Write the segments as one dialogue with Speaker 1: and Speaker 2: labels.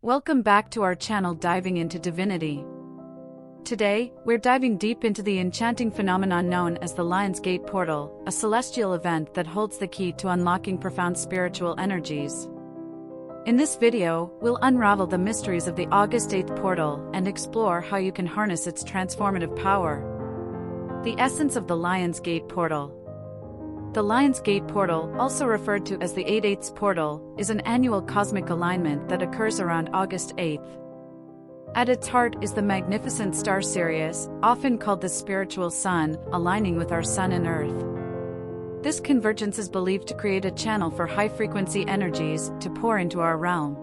Speaker 1: Welcome back to our channel Diving Into Divinity. Today, we're diving deep into the enchanting phenomenon known as the Lion's Gate Portal, a celestial event that holds the key to unlocking profound spiritual energies. In this video, we'll unravel the mysteries of the August 8th portal and explore how you can harness its transformative power. The essence of the Lion's Gate Portal. The Lion's Gate Portal, also referred to as the 8/8 portal, is an annual cosmic alignment that occurs around August 8th. At its heart is the magnificent star Sirius, often called the spiritual sun, aligning with our sun and earth. This convergence is believed to create a channel for high-frequency energies to pour into our realm.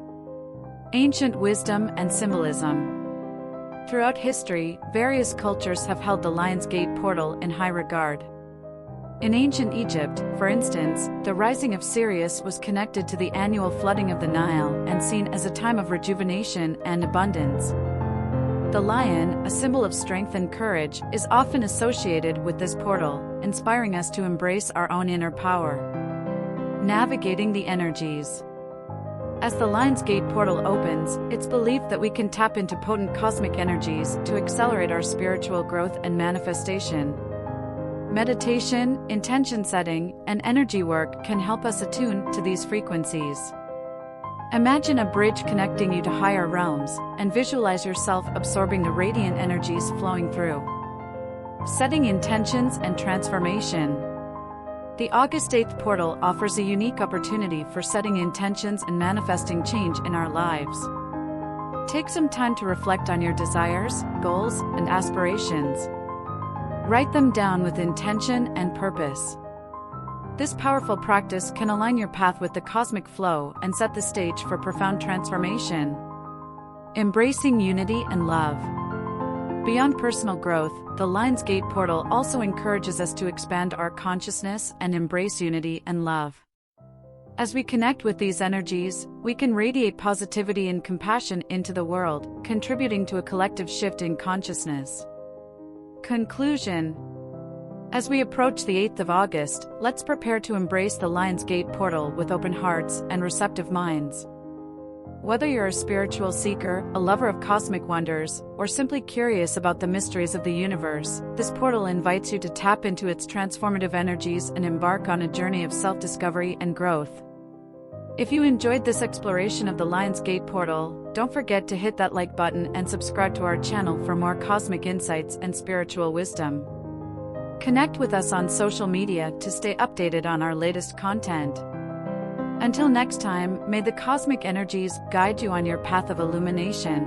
Speaker 1: Ancient wisdom and symbolism. Throughout history, various cultures have held the Lion's Gate Portal in high regard. In ancient Egypt, for instance, the rising of Sirius was connected to the annual flooding of the Nile and seen as a time of rejuvenation and abundance. The lion, a symbol of strength and courage, is often associated with this portal, inspiring us to embrace our own inner power. Navigating the energies. As the Lion's Gate Portal opens, it's believed that we can tap into potent cosmic energies to accelerate our spiritual growth and manifestation. Meditation, intention setting, and energy work can help us attune to these frequencies. Imagine a bridge connecting you to higher realms, and visualize yourself absorbing the radiant energies flowing through. Setting intentions and transformation. The August 8th portal offers a unique opportunity for setting intentions and manifesting change in our lives. Take some time to reflect on your desires, goals, and aspirations. Write them down with intention and purpose. This powerful practice can align your path with the cosmic flow and set the stage for profound transformation. Embracing unity and love. Beyond personal growth, the Lion's Gate Portal also encourages us to expand our consciousness and embrace unity and love. As we connect with these energies, we can radiate positivity and compassion into the world, contributing to a collective shift in consciousness. Conclusion. As we approach the 8th of August, let's prepare to embrace the Lion's Gate Portal with open hearts and receptive minds. Whether you're a spiritual seeker, a lover of cosmic wonders, or simply curious about the mysteries of the universe, this portal invites you to tap into its transformative energies and embark on a journey of self-discovery and growth. If you enjoyed this exploration of the Lion's Gate Portal, don't forget to hit that like button and subscribe to our channel for more cosmic insights and spiritual wisdom. Connect with us on social media to stay updated on our latest content. Until next time, may the cosmic energies guide you on your path of illumination.